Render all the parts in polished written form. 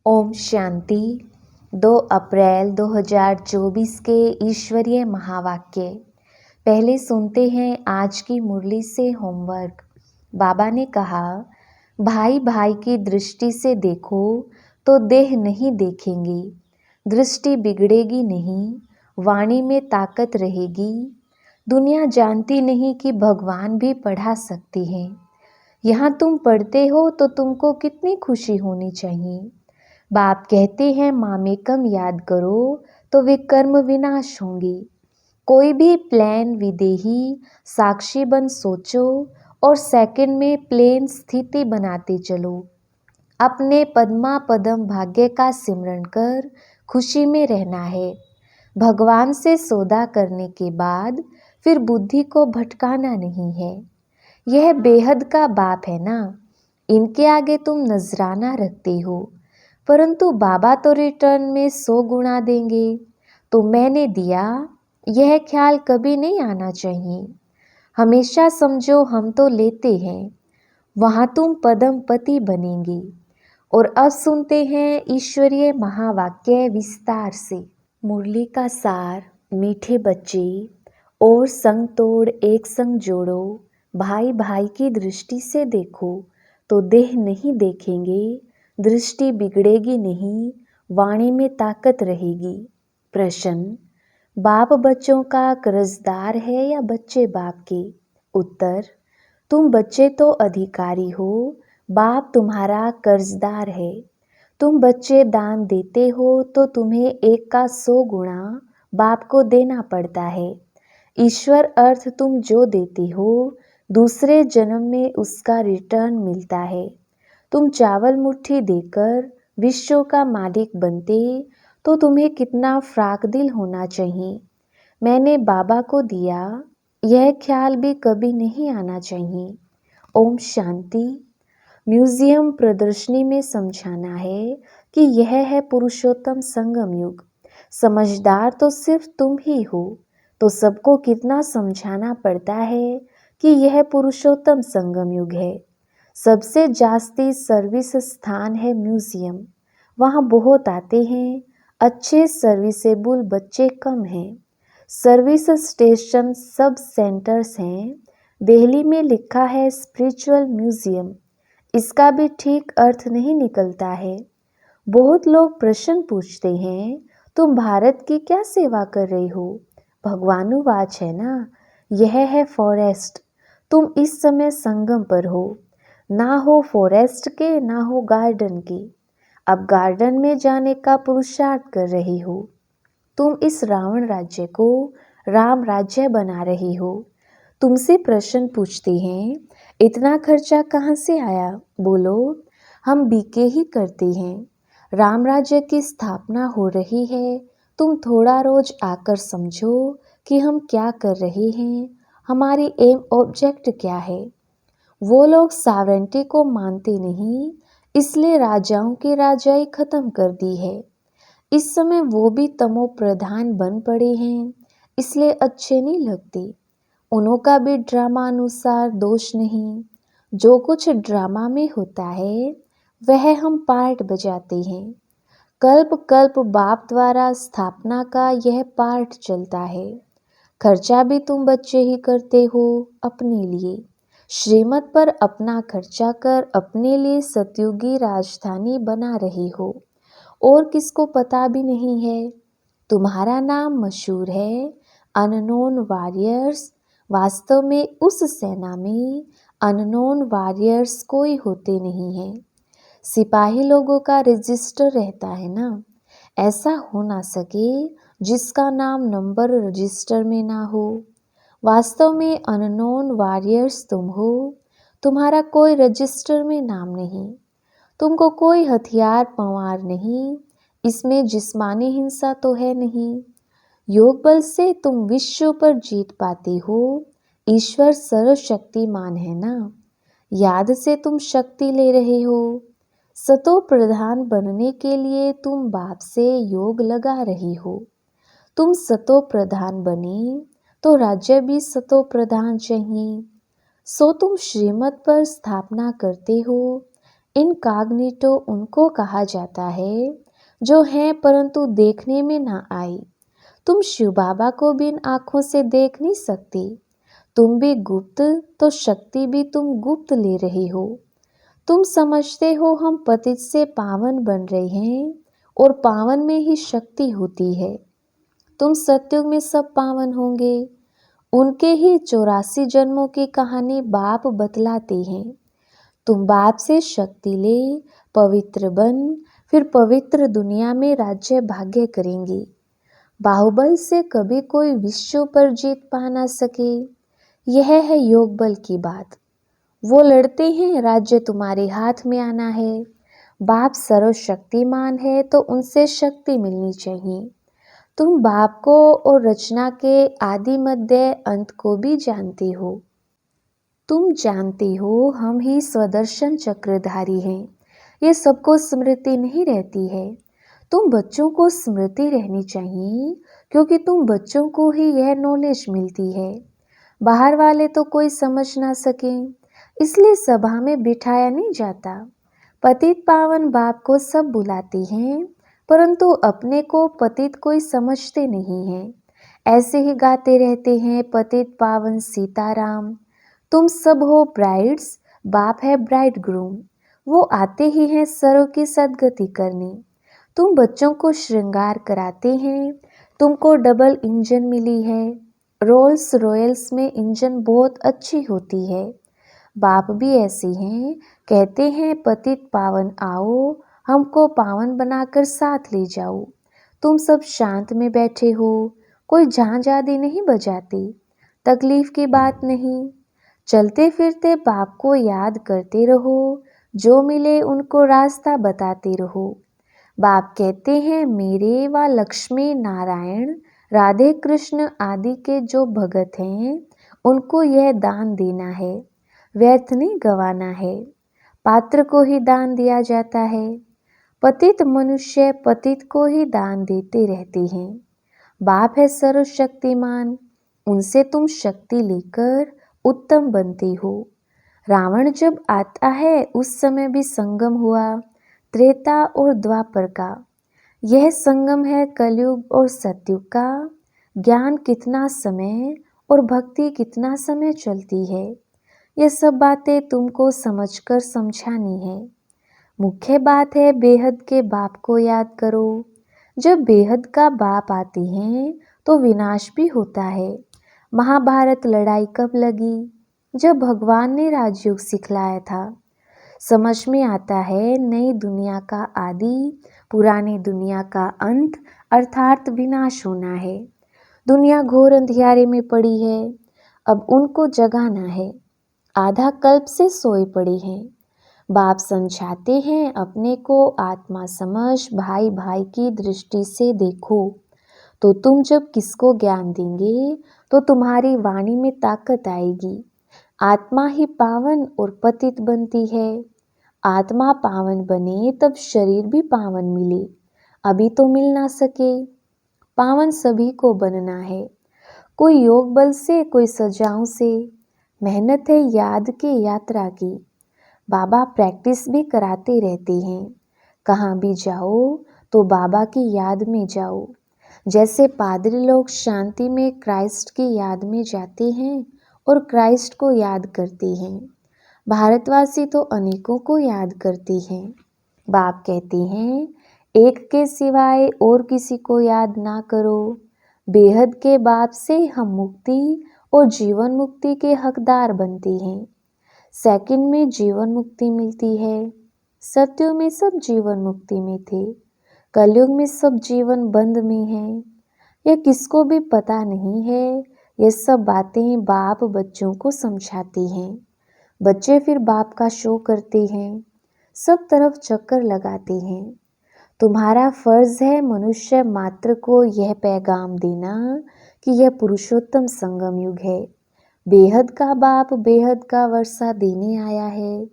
ओम शांति। 2 अप्रैल 2024 के ईश्वरीय महावाक्य। पहले सुनते हैं आज की मुरली से होमवर्क। बाबा ने कहा, भाई भाई की दृष्टि से देखो तो देह नहीं देखेंगे, दृष्टि बिगड़ेगी नहीं, वाणी में ताकत रहेगी। दुनिया जानती नहीं कि भगवान भी पढ़ा सकते हैं। यहाँ तुम पढ़ते हो तो तुमको कितनी खुशी होनी चाहिए। बाप कहते हैं मामेकम याद करो तो वे कर्म विनाश होंगे। कोई भी प्लान विदेही साक्षी बन सोचो और सेकंड में प्लेन स्थिति बनाते चलो। अपने पद्मा पदम भाग्य का सिमरण कर खुशी में रहना है। भगवान से सौदा करने के बाद फिर बुद्धि को भटकाना नहीं है। यह बेहद का बाप है ना। इनके आगे तुम नजराना रखते हो, परंतु बाबा तो रिटर्न में 100 गुना देंगे। तो मैंने दिया, यह ख्याल कभी नहीं आना चाहिए। हमेशा समझो हम तो लेते हैं, वहाँ तुम पदम पति बनेंगे। और अब सुनते हैं ईश्वरीय महावाक्य विस्तार से। मुरली का सार। मीठे बच्चे, और संग तोड़ एक संग जोड़ो, भाई भाई की दृष्टि से देखो तो देह नहीं देखेंगे, दृष्टि बिगड़ेगी नहीं, वाणी में ताकत रहेगी। प्रश्न, बाप बच्चों का कर्जदार है या बच्चे बाप के? उत्तर, तुम बच्चे तो अधिकारी हो, बाप तुम्हारा कर्जदार है। तुम बच्चे दान देते हो तो तुम्हें 1 का 100 गुना बाप को देना पड़ता है। ईश्वर अर्थ तुम जो देते हो दूसरे जन्म में उसका रिटर्न मिलता है। तुम चावल मुट्ठी देकर विश्व का मालिक बनते तो तुम्हें कितना फ्राक दिल होना चाहिए। मैंने बाबा को दिया, यह ख्याल भी कभी नहीं आना चाहिए। ओम शांति। म्यूजियम प्रदर्शनी में समझाना है कि यह है पुरुषोत्तम संगम युग। समझदार तो सिर्फ तुम ही हो, तो सबको कितना समझाना पड़ता है कि यह पुरुषोत्तम संगम युग है। सबसे जास्ती सर्विस स्थान है म्यूजियम। वहाँ बहुत आते हैं, अच्छे सर्विसेबल बच्चे कम हैं। सर्विस स्टेशन सब सेंटर्स हैं। दिल्ली में लिखा है स्पिरिचुअल म्यूजियम, इसका भी ठीक अर्थ नहीं निकलता है। बहुत लोग प्रश्न पूछते हैं, तुम भारत की क्या सेवा कर रहे हो? भगवानुवाच है ना, यह है फॉरेस्ट। तुम इस समय संगम पर हो, ना हो फॉरेस्ट के ना हो गार्डन के। अब गार्डन में जाने का पुरुषार्थ कर रही हो। तुम इस रावण राज्य को राम राज्य बना रही हो। तुमसे प्रश्न पूछते हैं, इतना खर्चा कहाँ से आया? बोलो, हम बीके ही करते हैं। राम राज्य की स्थापना हो रही है। तुम थोड़ा रोज आकर समझो कि हम क्या कर रहे हैं, हमारी एम ऑब्जेक्ट क्या है। वो लोग सॉवरेंटी को मानते नहीं, इसलिए राजाओं की राजाई खत्म कर दी है। इस समय वो भी तमो प्रधान बन पड़े हैं, इसलिए अच्छे नहीं लगते। उनका भी ड्रामा अनुसार दोष नहीं। जो कुछ ड्रामा में होता है वह हम पार्ट बजाते हैं। कल्प कल्प बाप द्वारा स्थापना का यह पार्ट चलता है। खर्चा भी तुम बच्चे ही करते हो अपने लिए। श्रीमत पर अपना खर्चा कर अपने लिए सतयुगी राजधानी बना रहे हो, और किसको पता भी नहीं है। तुम्हारा नाम मशहूर है, अननोन वॉरियर्स। वास्तव में उस सेना में अननोन वॉरियर्स कोई होते नहीं हैं। सिपाही लोगों का रजिस्टर रहता है ना। ऐसा हो ना सके जिसका नाम नंबर रजिस्टर में ना हो। वास्तव में अननोन वॉरियर्स तुम हो। तुम्हारा कोई रजिस्टर में नाम नहीं। तुमको कोई हथियार पवार नहीं। इसमें जिस्मानी हिंसा तो है नहीं। योग बल से तुम विश्व पर जीत पाते हो। ईश्वर सर्वशक्तिमान है ना। याद से तुम शक्ति ले रहे हो। सतो प्रधान बनने के लिए तुम बाप से योग लगा रही हो। तुम सतो प्रधान बने तो राज्य भी सतो प्रधान चाहिए। सो तुम श्रीमत पर स्थापना करते हो। इनकॉग्निटो उनको कहा जाता है जो हैं परंतु देखने में ना आए। तुम शिव बाबा को भी इन आँखों से देख नहीं सकती। तुम भी गुप्त तो शक्ति भी तुम गुप्त ले रहे हो। तुम समझते हो हम पतित से पावन बन रहे हैं और पावन में ही शक्ति होती है। तुम सतयुग में सब पावन होंगे। उनके ही 84 जन्मों की कहानी बाप बतलाते हैं। तुम बाप से शक्ति ले, पवित्र बन, फिर पवित्र दुनिया में राज्य भाग्य करेंगे। बाहुबल से कभी कोई विश्व पर जीत पा ना सके। यह है योग बल की बात। वो लड़ते हैं, राज्य तुम्हारे हाथ में आना है। बाप सर्वशक्तिमान है तो उनसे शक्ति मिलनी चाहिए। तुम बाप को और रचना के आदि मध्य अंत को भी जानते हो। तुम जानते हो हम ही स्वदर्शन चक्रधारी हैं। ये सबको स्मृति नहीं रहती है। तुम बच्चों को स्मृति रहनी चाहिए क्योंकि तुम बच्चों को ही यह नॉलेज मिलती है। बाहर वाले तो कोई समझ ना सके, इसलिए सभा में बिठाया नहीं जाता। पतित पावन बाप को सब बुलाते हैं परंतु अपने को पतित कोई समझते नहीं हैं। ऐसे ही गाते रहते हैं पतित पावन सीताराम। तुम सब हो ब्राइड्स, बाप है ब्राइड ग्रूम। वो आते ही हैं सर्व की सदगति करने। तुम बच्चों को श्रृंगार कराते हैं। तुमको डबल इंजन मिली है। रोल्स रॉयल्स में इंजन बहुत अच्छी होती है। बाप भी ऐसे हैं, कहते हैं पतित पावन आओ, हमको पावन बनाकर साथ ले जाओ। तुम सब शांत में बैठे हो, कोई झांझ आदि नहीं बजाते। तकलीफ की बात नहीं। चलते फिरते बाप को याद करते रहो, जो मिले उनको रास्ता बताते रहो। बाप कहते हैं मेरे व लक्ष्मी नारायण राधे कृष्ण आदि के जो भगत हैं उनको यह दान देना है, व्यर्थ नहीं गवाना है। पात्र को ही दान दिया जाता है। पतित मनुष्य पतित को ही दान देते रहते हैं। बाप है सर्वशक्तिमान, उनसे तुम शक्ति लेकर उत्तम बनते हो। रावण जब आता है उस समय भी संगम हुआ, त्रेता और द्वापर का। यह संगम है कलयुग और सतयुग का। ज्ञान कितना समय और भक्ति कितना समय चलती है, ये सब बातें तुमको समझकर समझानी है। मुख्य बात है बेहद के बाप को याद करो। जब बेहद का बाप आते हैं तो विनाश भी होता है। महाभारत लड़ाई कब लगी? जब भगवान ने राजयोग सिखलाया था। समझ में आता है नई दुनिया का आदि, पुरानी दुनिया का अंत अर्थात विनाश होना है। दुनिया घोर अंधियारे में पड़ी है, अब उनको जगाना है। आधा कल्प से सोए पड़े हैं। बाप समझाते हैं अपने को आत्मा समझ, भाई भाई की दृष्टि से देखो। तो तुम जब किसको ज्ञान देंगे तो तुम्हारी वाणी में ताकत आएगी। आत्मा ही पावन और पतित बनती है। आत्मा पावन बने तब शरीर भी पावन मिले। अभी तो मिल ना सके। पावन सभी को बनना है, कोई योग बल से, कोई सजाओं से। मेहनत है याद की यात्रा की। बाबा प्रैक्टिस भी कराते रहते हैं। कहाँ भी जाओ तो बाबा की याद में जाओ। जैसे पादरी लोग शांति में क्राइस्ट की याद में जाते हैं और क्राइस्ट को याद करते हैं। भारतवासी तो अनेकों को याद करते हैं। बाप कहते हैं एक के सिवाय और किसी को याद ना करो। बेहद के बाप से हम मुक्ति और जीवन मुक्ति के हकदार बनते हैं। सेकंड में जीवन मुक्ति मिलती है। सत्युग में सब जीवन मुक्ति में थे, कलयुग में सब जीवन बंद में है। यह किसको भी पता नहीं है। ये सब बातें बाप बच्चों को समझाते हैं। बच्चे फिर बाप का शो करते हैं, सब तरफ चक्कर लगाते हैं। तुम्हारा फर्ज है मनुष्य मात्र को यह पैगाम देना कि यह पुरुषोत्तम संगम युग है। बेहद का बाप बेहद का वर्षा देने आया है।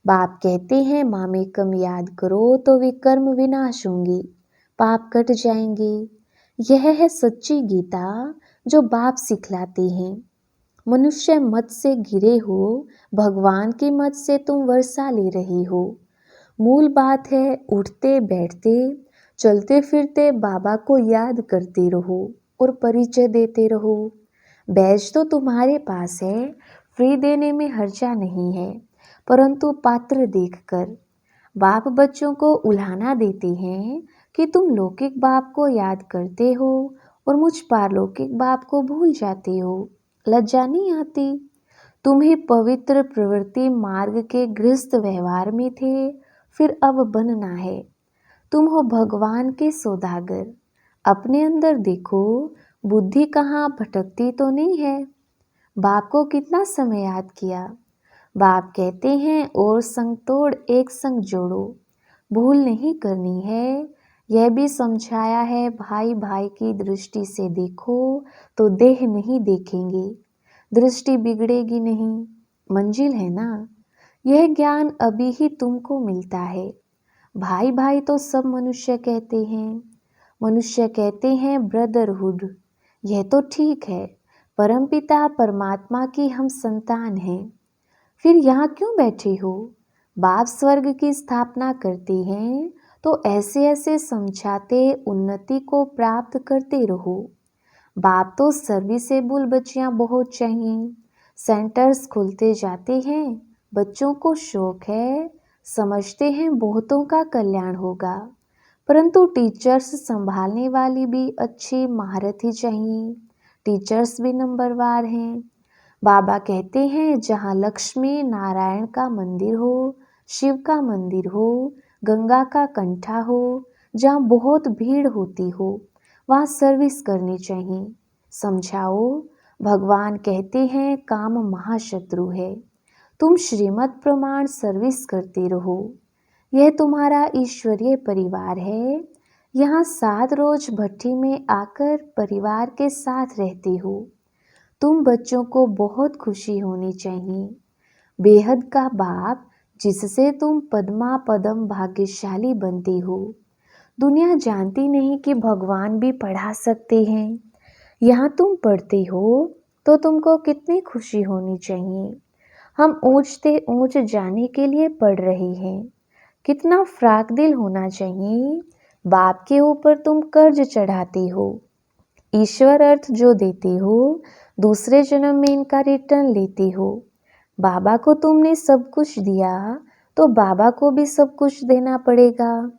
बाप कहते हैं मामेकम याद करो तो विकर्म विनाश होंगे, पाप कट जाएंगे। यह है सच्ची गीता जो बाप सिखलाते हैं। मनुष्य मत से घिरे हो, भगवान की मत से तुम वर्षा ले रहे हो। मूल बात है उठते बैठते चलते फिरते बाबा को याद करते रहो और परिचय देते रहो। बैज तो तुम्हारे पास है, फ्री देने में हर्जा नहीं है, परंतु पात्र देखकर। बाप बच्चों को उल्हाना देते हैं कि तुम लौकिक बाप को याद करते हो और मुझ पारलौकिक बाप को भूल जाते हो। लज्जा नहीं आती? तुम्हें पवित्र प्रवृत्ति मार्ग के गृहस्थ व्यवहार में थे, फिर अब बनना है। तुम हो भगवान के सौदागर। अपने अंदर देखो, बुद्धि कहाँ भटकती तो नहीं है। बाप को कितना समय याद किया। बाप कहते हैं और संग तोड़ एक संग जोड़ो। भूल नहीं करनी है। यह भी समझाया है, भाई भाई की दृष्टि से देखो तो देह नहीं देखेंगे, दृष्टि बिगड़ेगी नहीं। मंजिल है ना। यह ज्ञान अभी ही तुमको मिलता है। भाई भाई तो सब मनुष्य कहते हैं। मनुष्य कहते हैं ब्रदरहुड। यह तो ठीक है, परमपिता परमात्मा की हम संतान हैं। फिर यहाँ क्यों बैठे हो? बाप स्वर्ग की स्थापना करते हैं तो ऐसे ऐसे समझाते उन्नति को प्राप्त करते रहो। बाप तो सर्विसेबल बच्चियां बहुत चाहिए। सेंटर्स खुलते जाते हैं। बच्चों को शौक है, समझते हैं बहुतों का कल्याण होगा, परंतु टीचर्स संभालने वाली भी अच्छी महारत ही चाहिए। टीचर्स भी नंबरवार हैं। बाबा कहते हैं जहाँ लक्ष्मी नारायण का मंदिर हो, शिव का मंदिर हो, गंगा का कंठा हो, जहाँ बहुत भीड़ होती हो, वहाँ सर्विस करनी चाहिए। समझाओ। भगवान कहते हैं काम महाशत्रु है। तुम श्रीमत प्रमाण सर्विस करते रहो। यह तुम्हारा ईश्वरीय परिवार है। यहाँ 7 रोज भट्टी में आकर परिवार के साथ रहते हो। तुम बच्चों को बहुत खुशी होनी चाहिए। बेहद का बाप जिससे तुम पद्मा पदम भाग्यशाली बनते हो। दुनिया जानती नहीं कि भगवान भी पढ़ा सकते हैं। यहाँ तुम पढ़ते हो तो तुमको कितनी खुशी होनी चाहिए। हम ऊंचते ऊंच जाने के लिए पढ़ रहे हैं। कितना फ्राक दिल होना चाहिए। बाप के ऊपर तुम कर्ज चढ़ाते हो। ईश्वर अर्थ जो देते हो, दूसरे जन्म में इनका रिटर्न लेते हो। बाबा को तुमने सब कुछ दिया तो बाबा को भी सब कुछ देना पड़ेगा।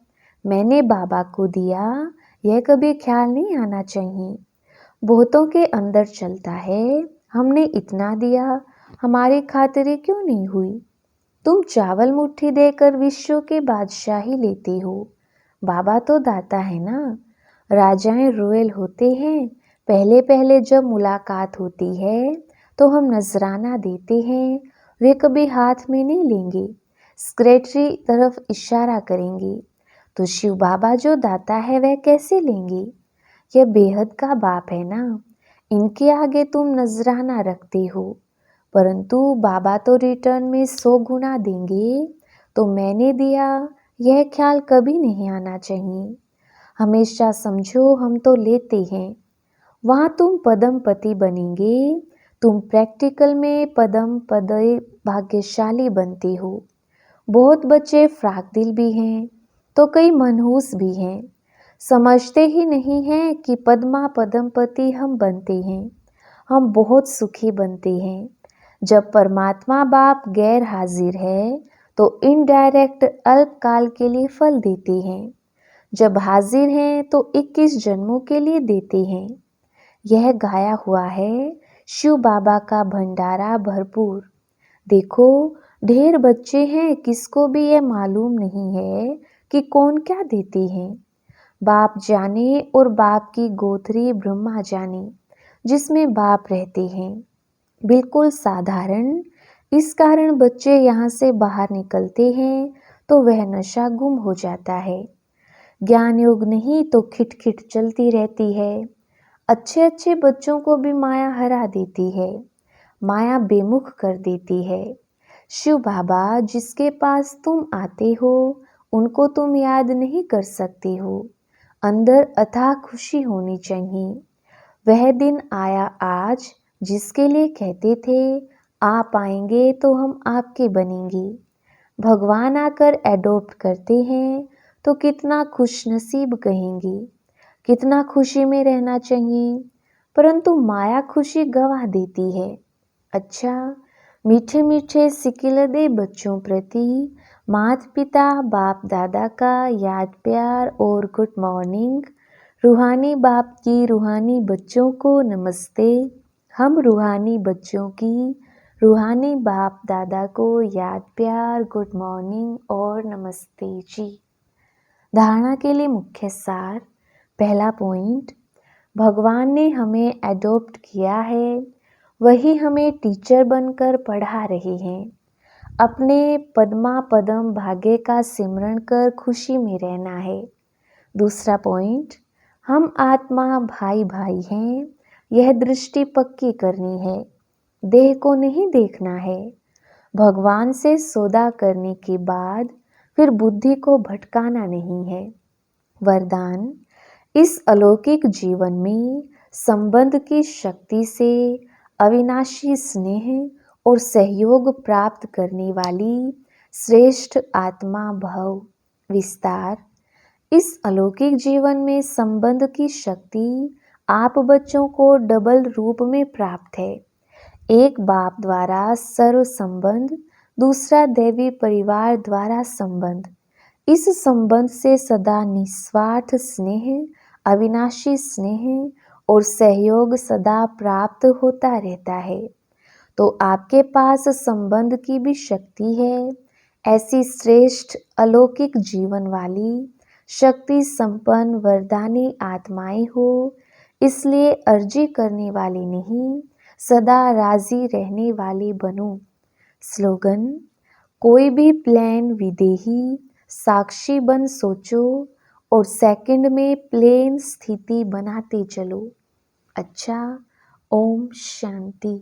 मैंने बाबा को दिया, यह कभी ख्याल नहीं आना चाहिए। बहुतों के अंदर चलता है, हमने इतना दिया, हमारी खातिरी क्यों नहीं हुई। तुम चावल मुट्ठी देकर विश्व के बादशाही लेते हो। बाबा तो दाता है ना। राजाएं रॉयल होते हैं। पहले पहले जब मुलाकात होती है तो हम नजराना देते हैं। वे कभी हाथ में नहीं लेंगे, सेक्रेटरी तरफ इशारा करेंगे। तो शिव बाबा जो दाता है वह कैसे लेंगे? यह बेहद का बाप है ना। इनके आगे तुम नजराना रखते हो, परंतु बाबा तो रिटर्न में 100 गुना देंगे। तो मैंने दिया, यह ख्याल कभी नहीं आना चाहिए। हमेशा समझो हम तो लेते हैं। वहाँ तुम पदमपति बनेंगे। तुम प्रैक्टिकल में पदम पदय भाग्यशाली बनते हो। बहुत बच्चे फ्राक दिल भी हैं तो कई मनहूस भी हैं। समझते ही नहीं हैं कि पद्मा पदमपति हम बनते हैं। हम बहुत सुखी बनते हैं। जब परमात्मा बाप गैर हाजिर है तो इनडायरेक्ट अल्पकाल के लिए फल देते हैं। जब हाजिर हैं तो 21 जन्मों के लिए देते हैं। यह गाया हुआ है, शिव बाबा का भंडारा भरपूर। देखो, ढेर बच्चे हैं, किसको भी यह मालूम नहीं है कि कौन क्या देते हैं। बाप जाने और बाप की गोथरी ब्रह्मा जाने, जिसमें बाप रहते हैं। बिल्कुल साधारण। इस कारण बच्चे यहाँ से बाहर निकलते हैं तो वह नशा गुम हो जाता है। ज्ञान योग नहीं तो खिटखिट चलती रहती है। अच्छे अच्छे बच्चों को भी माया हरा देती है। माया बेमुख कर देती है। शिव बाबा जिसके पास तुम आते हो उनको तुम याद नहीं कर सकते हो। अंदर अथाह खुशी होनी चाहिए। वह दिन आया आज जिसके लिए कहते थे आप आएंगे तो हम आपके बनेंगे। भगवान आकर एडॉप्ट करते हैं तो कितना खुशनसीब कहेंगे, कितना खुशी में रहना चाहिए। परंतु माया खुशी गवा देती है। अच्छा, मीठे मीठे सिकिलदे बच्चों प्रति माता पिता बाप दादा का याद प्यार और गुड मॉर्निंग। रूहानी बाप की रूहानी बच्चों को नमस्ते। हम रूहानी बच्चों की रूहानी बाप दादा को याद प्यार गुड मॉर्निंग और नमस्ते जी। धारणा के लिए मुख्य सार। पहला पॉइंट, भगवान ने हमें एडॉप्ट किया है, वही हमें टीचर बनकर पढ़ा रहे हैं। अपने पद्मा पदम भाग्य का सिमरण कर खुशी में रहना है। दूसरा पॉइंट, हम आत्मा भाई भाई हैं, यह दृष्टि पक्की करनी है, देह को नहीं देखना है। भगवान से सौदा करने के बाद फिर बुद्धि को भटकाना नहीं है। वरदान, इस अलौकिक जीवन में संबंध की शक्ति से अविनाशी स्नेह और सहयोग प्राप्त करने वाली श्रेष्ठ आत्मा भव। विस्तार, इस अलौकिक जीवन में संबंध की शक्ति आप बच्चों को डबल रूप में प्राप्त है। एक बाप द्वारा सर्व संबंध, दूसरा देवी परिवार द्वारा संबंध। इस संबंध से सदा निस्वार्थ स्नेह, अविनाशी स्नेह और सहयोग सदा प्राप्त होता रहता है। तो आपके पास संबंध की भी शक्ति है। ऐसी श्रेष्ठ अलौकिक जीवन वाली शक्ति संपन्न वरदानी आत्माएं हो, इसलिए अर्जी करने वाली नहीं, सदा राजी रहने वाली बनो। स्लोगन, कोई भी प्लान विदेही साक्षी बन सोचो और सेकंड में प्लेन स्थिति बनाते चलो। अच्छा, ओम शांति।